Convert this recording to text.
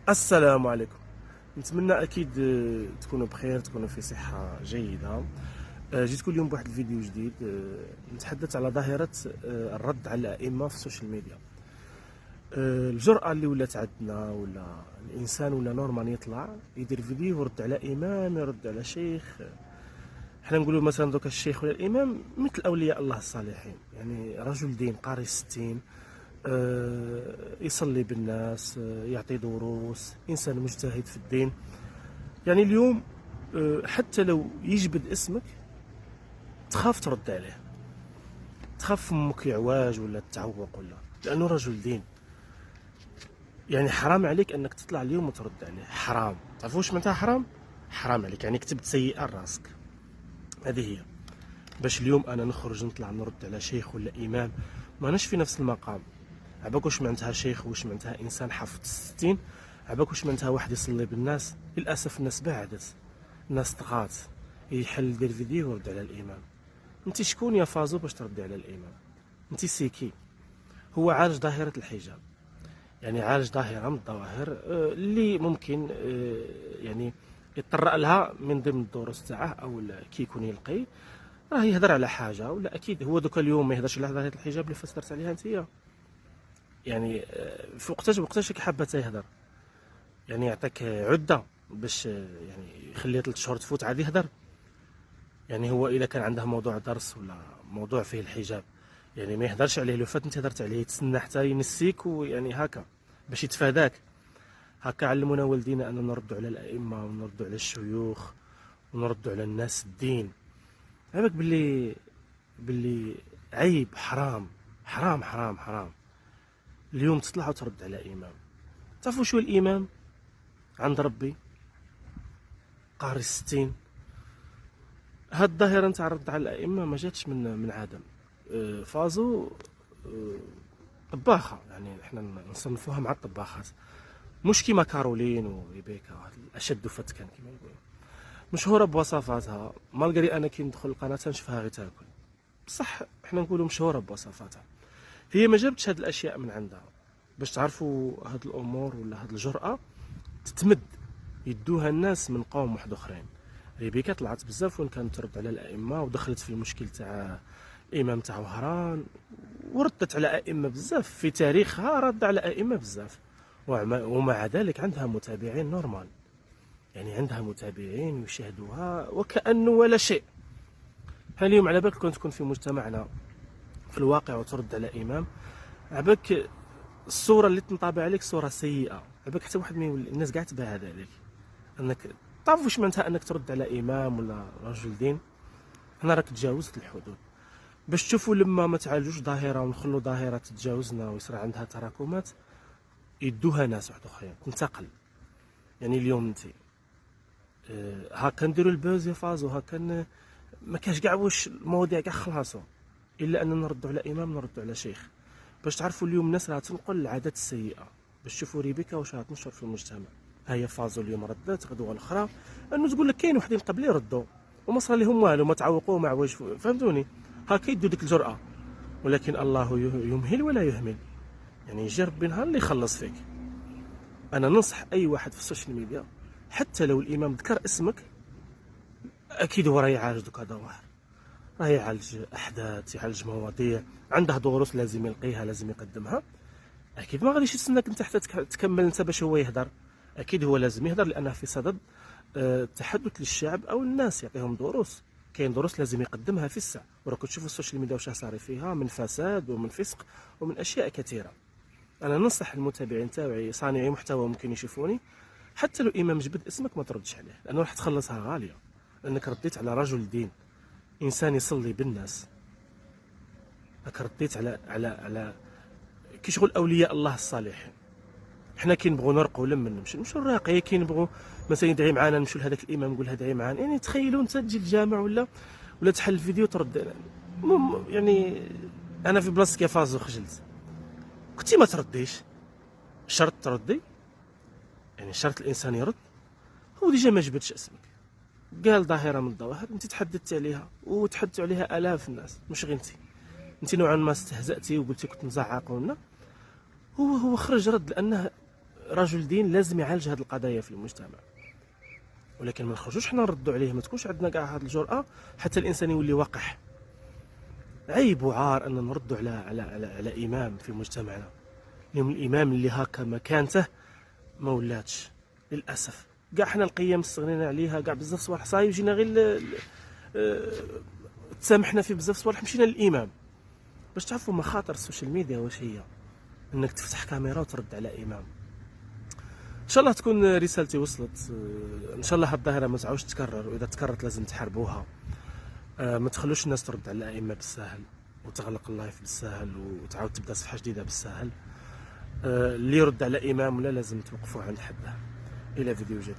السلام عليكم. نتمنى اكيد تكونوا بخير، تكونوا في صحه جيده. جيتكم اليوم بواحد الفيديو جديد، نتحدث على ظاهره الرد على الائمه في السوشيال ميديا. الجرأة اللي ولات عندنا، ولا الانسان ولا نورمال يطلع يدير فيديو يرد على امام، يرد على شيخ. حنا نقولوا مثلا دوك الشيخ ولا الامام مثل اولياء الله الصالحين، يعني رجل دين قاري 60، يصلي بالناس، يعطي دروس، انسان مجتهد في الدين. يعني اليوم حتى لو يجبد اسمك تخاف ترد عليه، تخاف فمك يعواج ولا تعوق، ولا لانه رجل دين. يعني حرام عليك انك تطلع اليوم وترد عليه، حرام. تعرفوا واش معناتها حرام؟ حرام عليك، يعني كتبت سيئه لراسك. هذه هي. باش اليوم انا نخرج نطلع نرد على شيخ ولا امام، ماناش في نفس المقام. عباك واش معناتها شيخ، واش معناتها انسان حافظ 60، عباك واش معناتها واحد يصلي بالناس. للاسف الناس بعدت، الناس طغات، يحل يدير فيديو ويرد على الامام. انت شكون يا فازو باش تردي على الامام؟ انت سيكي. هو عالج ظاهره الحجاب، يعني عالج ظاهره من الظواهر اللي ممكن يعني يتطرق لها من ضمن الدروس تاعه، او كي يكون يلقي راه يهضر على حاجه. ولا اكيد هو دوكا اليوم ما يهضرش على ظاهره الحجاب اللي فسرت عليها انت. يعني في وقتاش حابه يهضر؟ يعني يعطيك عده باش يعني يخلي 3 شهور تفوت عاد يهضر. يعني هو اذا كان عنده موضوع درس ولا موضوع فيه الحجاب، يعني ما يهضرش عليه. لو فات انت هضرت عليه يتسنى حتى ينسيك، ويعني هكا باش يتفاداك. هكا علمونا والدينا ان نردوا على الائمه، ونردوا على الشيوخ، ونردوا على الناس الدين. عباك باللي عيب، حرام حرام حرام حرام اليوم تطلع وترد على امام. تعرفوا شو الامام عند ربي؟ قاري 60. هاد الظاهره نتاع الرد على الائمه ما جاتش من عدم. فازو طباخه، يعني احنا نصنفوها مع الطباخات، مش كيما كارولين وريبيكا الاشد فتكا كما يقولوا. مشهوره بوصفاتها، مالغري انا كي ندخل القناه نشوفها غير تاكل. بصح احنا نقولوا مشهوره بوصفاتها. هي ما جابتش هاد الاشياء من عندها. باش تعرفوا هاد الامور ولا هاد الجرأه تتمد يدوها الناس من قوم واحد اخرين. ريبيكا طلعت بزاف وين كانت ترد على الائمه، ودخلت في المشكل تاع الامام تاع وهران، وردت على ائمه بزاف في تاريخها، رد على ائمه بزاف. ومع ذلك عندها متابعين نورمال، يعني عندها متابعين يشاهدوها وكأنه ولا شيء. اليوم على بالك كنت تكون في مجتمعنا في الواقع وترد على امام، عباك الصوره اللي تنطبع عليك صوره سيئه. عباك حتى واحد ما يولي الناس قاعد تبعد عليك، انك تعرف واش معناتها انك ترد على امام ولا رجل دين. هنا راك تجاوزت الحدود. باش تشوفوا لما ما تعالجوش ظاهره ونخلوا ظاهره تتجاوزنا ويصير عندها تراكمات، يدوها ناس واحد اخرين تنتقل. يعني اليوم انت هاكا نديروا البوز يا فازو، هاكا ما كاش كاع واش المواضيع كاع خلاصوا، الا اننا نردوا على امام، نردوا على شيخ. باش تعرفوا اليوم الناس راه تنقل العادات السيئه. باش تشوفوا ريبيكا واش راه تنشر في المجتمع. هيا فازو اليوم ردات، غدوه الاخرى انه تقول لك كاين وحدين قبلي ردوا وما صار لهم والو، ما تعوقوا ما عواج. فهمتوني؟ هاكا يدوا ديك الجرأه. ولكن الله يمهل ولا يهمل، يعني يجي ربي نهار اللي يخلص فيك. انا ننصح اي واحد في السوشيال ميديا، حتى لو الامام ذكر اسمك، اكيد هو راه يعالج دوك ظواهر، راه يعالج احداث، يعالج مواضيع، عنده دروس لازم يلقيها، لازم يقدمها. اكيد ما غاديش يستناك انت حتى تكمل انت باش هو يهدر. اكيد هو لازم يهدر لانه في صدد تحدث للشعب او الناس، يعطيهم دروس. كاين دروس لازم يقدمها في الساعه، وراكم تشوفوا السوشيال ميديا واش صار فيها من فساد ومن فسق ومن اشياء كثيره. انا ننصح المتابعين تاعي صانعي محتوى ممكن يشوفوني، حتى لو امام جبد اسمك ما تردش عليه، لانه راح تخلصها غاليه، لانك رديت على رجل دين، انسان يصلي بالناس. راك رديت على كي شغل اولياء الله الصالحين. حنا كي نبغوا نرقوا لما نمشوا نراقي، كي نبغوا مثلا يدعي معانا نمشوا لهذاك الامام نقول ادعي معانا. يعني تخيلوا انت تجي الجامع ولا تحل الفيديو ترد. يعني انا في بلاصتك يا فازو خجلت. كنتي ما ترديش، شرط تردي، يعني شرط الانسان يرد. هو ديجا ما جبدش اسمك، قال ظاهره من الظواهر انت تحدثت عليها وتحدثوا عليها الاف الناس، مش غير انت نوعا ما استهزأتي وقلتي كنت مزعق. ولا هو خرج رد لانه رجل دين لازم يعالج هذه القضايا في المجتمع، ولكن ما نخرجوش حنا نردوا عليه. ما تكونش عندنا كاع هذه الجرأة حتى الانسان يولي وقح. عيب وعار ان نردوا على امام في مجتمعنا. اليوم الامام اللي هكا مكانته ما ولاتش للاسف. كاع حنا القيم استغنينا عليها، كاع بزاف صوالح صايب جينا غير تسامحنا في بزاف صوالح مشينا للامام. باش تعرفوا مخاطر السوشيال ميديا واش هي، انك تفتح كاميرا وترد على امام. ان شاء الله تكون رسالتي وصلت. ان شاء الله هاد الظاهره ما تعاودش تكرر، واذا تكررت لازم تحاربوها. ما تخلوش الناس ترد على الائمه بالساهل وتغلق اللايف بالساهل وتعاود تبدا صفحه جديده بالساهل. اللي يرد على امام ولا لازم توقفوه عند حده. الى فيديو جديد.